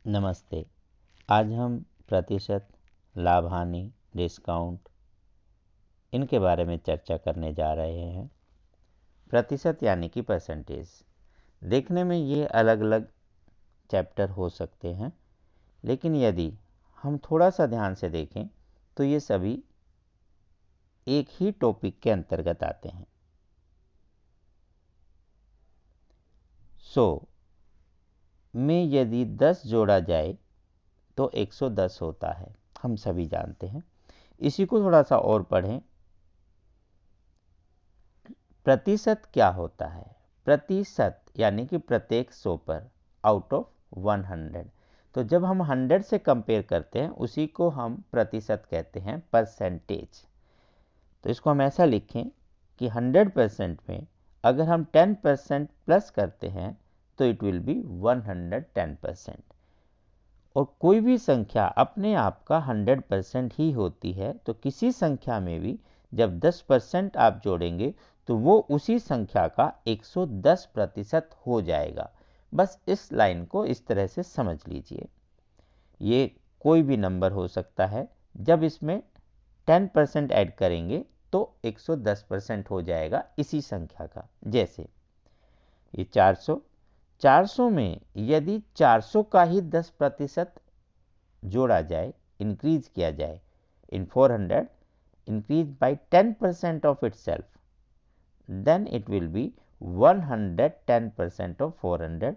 नमस्ते। आज हम प्रतिशत, लाभ हानि, डिस्काउंट इनके बारे में चर्चा करने जा रहे हैं। प्रतिशत यानी कि परसेंटेज। देखने में ये अलग अलग चैप्टर हो सकते हैं, लेकिन यदि हम थोड़ा सा ध्यान से देखें तो ये सभी एक ही टॉपिक के अंतर्गत आते हैं। में यदि 10 जोड़ा जाए तो 110 होता है, हम सभी जानते हैं। इसी को थोड़ा सा और पढ़ें। प्रतिशत क्या होता है? प्रतिशत यानी कि प्रत्येक 100 पर, आउट ऑफ 100। तो जब हम 100 से कंपेयर करते हैं उसी को हम प्रतिशत कहते हैं, परसेंटेज। तो इसको हम ऐसा लिखें कि 100% में अगर हम 10% प्लस करते हैं तो इट विल बी 110%। और कोई भी संख्या अपने आप का 100% ही होती है, तो किसी संख्या में भी जब 10% आप जोड़ेंगे तो वो उसी संख्या का 110% हो जाएगा। बस इस लाइन को इस तरह से समझ लीजिए। ये कोई भी नंबर हो सकता है, जब इसमें 10% ऐड करेंगे तो 110% हो जाएगा इसी संख्या का। जैसे ये 400 में यदि 400 का ही 10% जोड़ा जाए, इंक्रीज किया जाए इन 400, increase by 10% of itself, then it will be 110% of 400।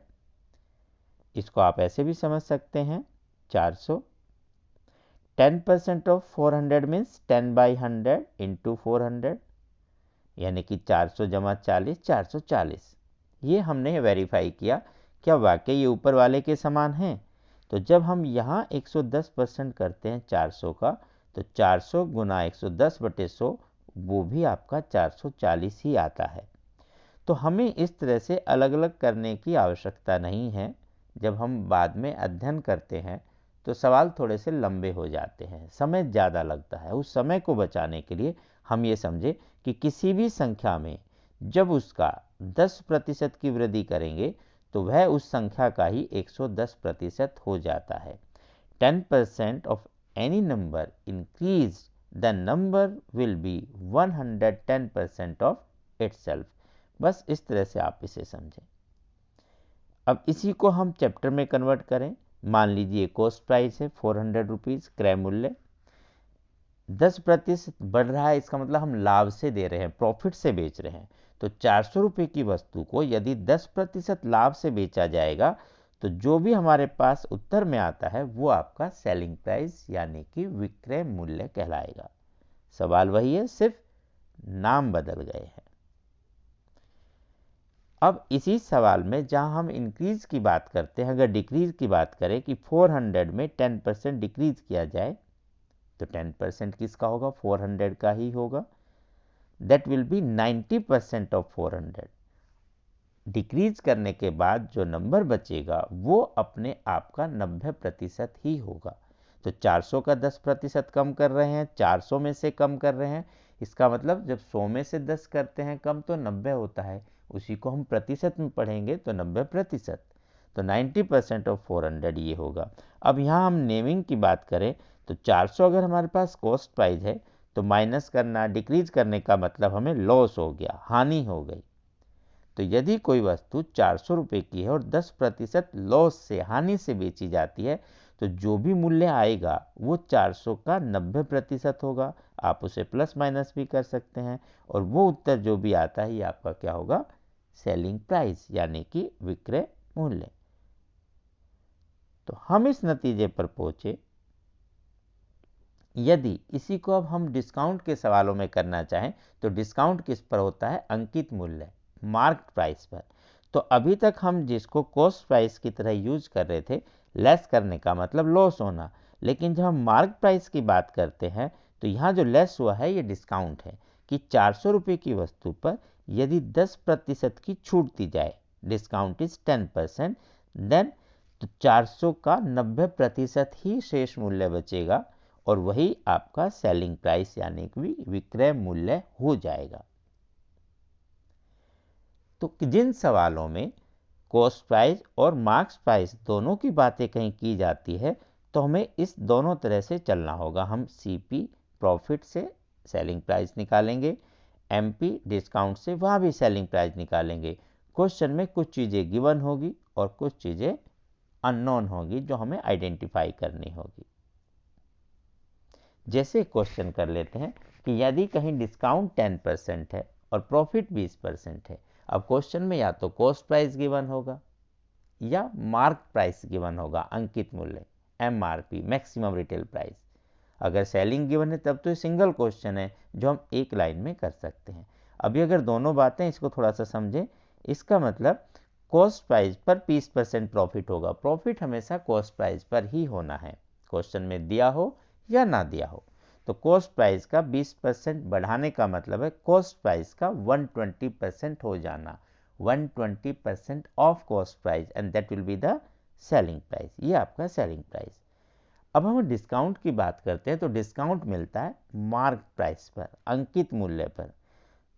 इसको आप ऐसे भी समझ सकते हैं, 400 10% of 400 means 10 by 100 into 400, यानी कि 400 जमा 40, 440। ये हमने वेरीफाई किया, क्या वाकई ये ऊपर वाले के समान हैं? तो जब हम यहाँ 110% करते हैं 400 का, तो 400 गुना 110/100 वो भी आपका 440 ही आता है। तो हमें इस तरह से अलग अलग करने की आवश्यकता नहीं है। जब हम बाद में अध्ययन करते हैं तो सवाल थोड़े से लंबे हो जाते हैं, समय ज़्यादा लगता है। उस समय को बचाने के लिए हम ये समझे कि किसी भी संख्या में जब उसका 10% की वृद्धि करेंगे तो वह उस संख्या का ही 110% हो जाता है। 10% of any number increase, the number will be 110% of itself। बस इस तरह से आप इसे समझें। अब इसी को हम चैप्टर में कन्वर्ट करें। मान लीजिए कॉस्ट प्राइस है 400 रुपीज़, क्रय मूल्य 10% बढ़ रहा है, इसका मतलब हम लाभ से दे रहे हैं, प्रॉफिट से बेच रहे हैं। तो 400 रुपये की वस्तु को यदि 10% लाभ से बेचा जाएगा तो जो भी हमारे पास उत्तर में आता है वो आपका सेलिंग प्राइस यानी कि विक्रय मूल्य कहलाएगा। सवाल वही है, सिर्फ नाम बदल गए हैं। अब इसी सवाल में जहां हम इंक्रीज की बात करते हैं, अगर डिक्रीज की बात करें कि 400 में 10% डिक्रीज किया जाए तो 10% किसका होगा? 400 का ही होगा। That will be 90% of 400। Decrease करने के बाद जो नंबर बचेगा वो अपने आप का 90% ही होगा। तो 400 का 10% कम कर रहे हैं, 400 में से कम कर रहे हैं, इसका मतलब जब 100 में से 10 करते हैं कम तो 90 होता है। उसी को हम प्रतिशत में पढ़ेंगे तो 90%। तो 90% ऑफ 400 ये होगा। अब यहाँ हम नेमिंग की बात करें तो 400 अगर हमारे पास कॉस्ट प्राइस है तो माइनस करना, डिक्रीज करने का मतलब हमें लॉस हो गया, हानि हो गई। तो यदि कोई वस्तु 400 रुपये की है और 10% लॉस से, हानि से बेची जाती है तो जो भी मूल्य आएगा वो 400 का 90% होगा। आप उसे प्लस माइनस भी कर सकते हैं और वो उत्तर जो भी आता है ये आपका क्या होगा? सेलिंग प्राइस यानी कि विक्रय मूल्य। तो हम इस नतीजे पर पहुंचे, यदि इसी को अब हम डिस्काउंट के सवालों में करना चाहें तो डिस्काउंट किस पर होता है? अंकित मूल्य, मार्क प्राइस पर। तो अभी तक हम जिसको कॉस्ट प्राइस की तरह यूज कर रहे थे, लेस करने का मतलब लॉस होना, लेकिन जब हम मार्क प्राइस की बात करते हैं तो यहाँ जो लेस हुआ है ये डिस्काउंट है कि 400 रुपये की वस्तु पर यदि 10% की छूट दी जाए, डिस्काउंट इज 10%, देन तो 400 का 90% ही शेष मूल्य बचेगा और वही आपका सेलिंग प्राइस यानी कि विक्रय मूल्य हो जाएगा। तो जिन सवालों में कॉस्ट प्राइस और मार्क्स प्राइस दोनों की बातें कहीं की जाती है तो हमें इस दोनों तरह से चलना होगा। हम सीपी प्रॉफिट से सेलिंग प्राइस निकालेंगे, एमपी डिस्काउंट से वहाँ भी सेलिंग प्राइस निकालेंगे। क्वेश्चन में कुछ चीज़ें गिवन होगी और कुछ चीज़ें अननोन होगी जो हमें आइडेंटिफाई करनी होगी। जैसे क्वेश्चन कर लेते हैं कि यदि कहीं डिस्काउंट 10% है और प्रॉफिट 20% है। अब क्वेश्चन में या तो कॉस्ट प्राइस गिवन होगा या मार्क प्राइस गिवन होगा, अंकित मूल्य एमआरपी मैक्सिमम रिटेल प्राइस। अगर सेलिंग गिवन है तब तो सिंगल क्वेश्चन है जो हम एक लाइन में कर सकते हैं। अभी अगर दोनों बातें इसको थोड़ा सा समझें, इसका मतलब कॉस्ट प्राइस पर 20% प्रॉफिट होगा। प्रॉफिट हमेशा कॉस्ट प्राइस पर ही होना है, क्वेश्चन में दिया हो या ना दिया हो। तो कॉस्ट प्राइस का 20% बढ़ाने का मतलब है कॉस्ट प्राइस का 120% हो जाना, 120% of cost price and that will be the selling price. ये आपका सेलिंग प्राइस। अब हम डिस्काउंट की बात करते हैं तो डिस्काउंट मिलता है मार्क प्राइस पर, अंकित मूल्य पर।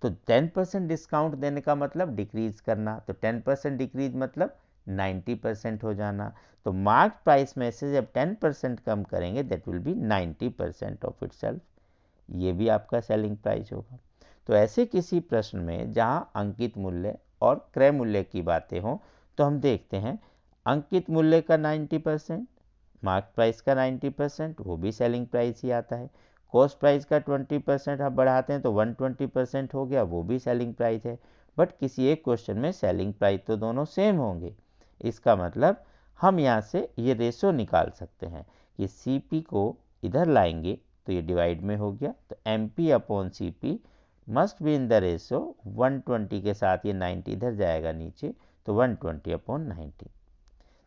तो 10% डिस्काउंट देने का मतलब डिक्रीज करना, तो 10% डिक्रीज मतलब 90% हो जाना। तो मार्क प्राइस में से जब 10% कम करेंगे that will be 90% of itself. ये भी आपका सेलिंग प्राइस होगा। तो ऐसे किसी प्रश्न में जहां अंकित मूल्य और क्रय मूल्य की बातें हों तो हम देखते हैं अंकित मूल्य का 90%, मार्क प्राइस का 90%, वो भी सेलिंग प्राइस ही आता है। कॉस्ट प्राइस का 20% आप बढ़ाते हैं तो 120% हो गया, वो भी सेलिंग प्राइस है। बट किसी एक क्वेश्चन में सेलिंग प्राइस तो दोनों सेम होंगे। इसका मतलब हम यहाँ से ये रेशो निकाल सकते हैं कि सीपी को इधर लाएंगे तो ये डिवाइड में हो गया, तो MP upon CP must be in the ratio 120 के साथ ये 90 इधर जाएगा नीचे, तो 120 अपॉन 90।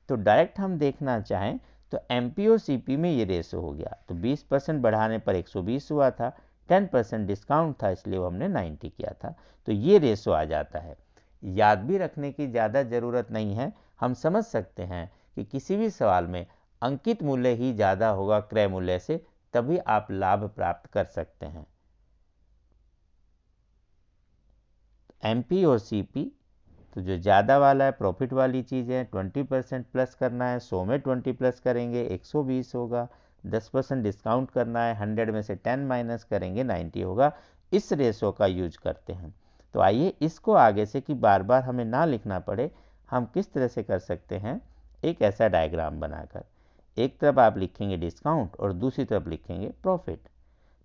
तो डायरेक्ट हम देखना चाहें तो एमपी और सीपी में ये रेशो हो गया, तो 20% बढ़ाने पर 120 हुआ था, 10% डिस्काउंट था इसलिए वो हमने 90 किया था, तो ये रेशो आ जाता है। याद भी रखने की ज़्यादा ज़रूरत नहीं है, हम समझ सकते हैं कि किसी भी सवाल में अंकित मूल्य ही ज़्यादा होगा क्रय मूल्य से, तभी आप लाभ प्राप्त कर सकते हैं। एमपी और सीपी तो जो ज़्यादा वाला है प्रॉफिट वाली चीज़ है, 20% प्लस करना है, 100 में 20 प्लस करेंगे 120 होगा, 10% डिस्काउंट करना है, 100 में से 10 माइनस करेंगे 90 होगा। इस रेशो का यूज करते हैं। तो आइए इसको आगे से कि बार बार हमें ना लिखना पड़े, हम किस तरह से कर सकते हैं, एक ऐसा डायग्राम बनाकर एक तरफ आप लिखेंगे डिस्काउंट और दूसरी तरफ लिखेंगे प्रॉफिट।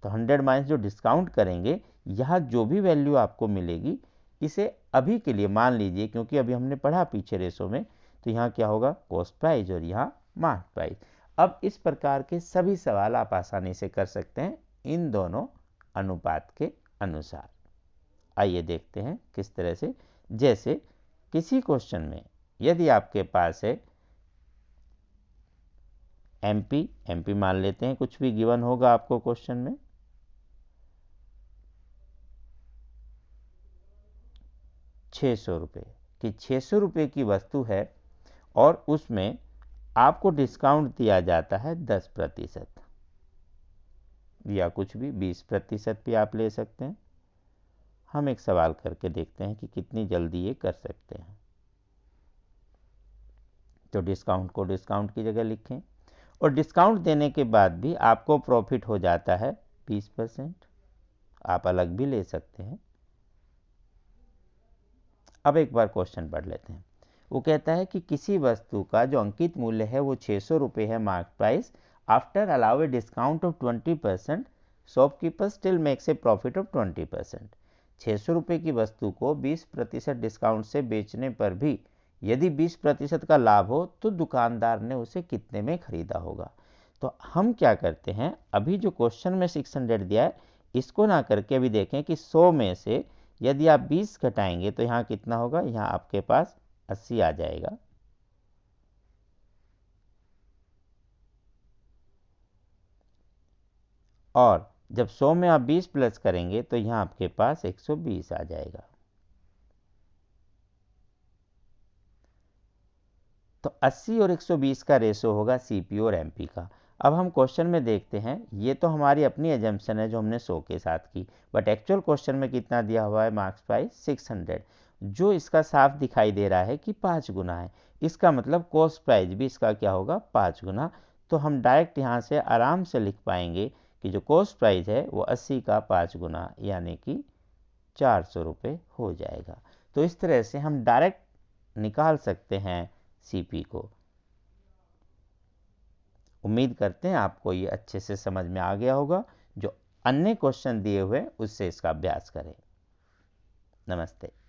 तो 100 माइनस जो डिस्काउंट करेंगे, यहाँ जो भी वैल्यू आपको मिलेगी इसे अभी के लिए मान लीजिए, क्योंकि अभी हमने पढ़ा पीछे रेशो में, तो यहाँ क्या होगा कॉस्ट प्राइस और यहाँ मार्क प्राइस। अब इस प्रकार के सभी सवाल आप आसानी से कर सकते हैं इन दोनों अनुपात के अनुसार। आइए देखते हैं किस तरह से। जैसे किसी क्वेश्चन में यदि आपके पास है एमपी मान लेते हैं, कुछ भी गिवन होगा आपको क्वेश्चन में, 600 रुपये कि 600 रुपये की वस्तु है और उसमें आपको डिस्काउंट दिया जाता है 10% या कुछ भी 20% भी आप ले सकते हैं। हम एक सवाल करके देखते हैं कि कितनी जल्दी ये कर सकते हैं। तो डिस्काउंट को डिस्काउंट की जगह लिखें और डिस्काउंट देने के बाद भी आपको प्रॉफिट हो जाता है 20%, आप अलग भी ले सकते हैं। अब एक बार क्वेश्चन पढ़ लेते हैं। वो कहता है कि किसी वस्तु का जो अंकित मूल्य है वो 600 रुपये है, mark price, after allow a discount of 20%, shopkeeper still makes a profit of 20%। 600 रुपये की वस्तु को 20% डिस्काउंट से बेचने पर भी यदि 20% का लाभ हो तो दुकानदार ने उसे कितने में खरीदा होगा। तो हम क्या करते हैं, अभी जो क्वेश्चन में 600 दिया है इसको ना करके अभी देखें कि 100 में से यदि आप 20 घटाएंगे तो यहाँ कितना होगा, यहाँ आपके पास 80 आ जाएगा। और जब 100 में आप 20 प्लस करेंगे तो यहाँ आपके पास 120 आ जाएगा। तो 80 और 120 का रेशो होगा सीपी और एमपी का। अब हम क्वेश्चन में देखते हैं, ये तो हमारी अपनी एजम्पशन है जो हमने 100 के साथ की, बट एक्चुअल क्वेश्चन में कितना दिया हुआ है मार्क्स प्राइस 600। जो इसका साफ दिखाई दे रहा है कि 5 गुना है, इसका मतलब कॉस्ट प्राइस भी इसका क्या होगा 5 गुना। तो हम डायरेक्ट यहाँ से आराम से लिख पाएंगे कि जो कॉस्ट प्राइस है वो 80 का 5 गुना यानी कि 400 रुपये हो जाएगा। तो इस तरह से हम डायरेक्ट निकाल सकते हैं सीपी को। उम्मीद करते हैं आपको ये अच्छे से समझ में आ गया होगा। जो अन्य क्वेश्चन दिए हुए उससे इसका अभ्यास करें। नमस्ते।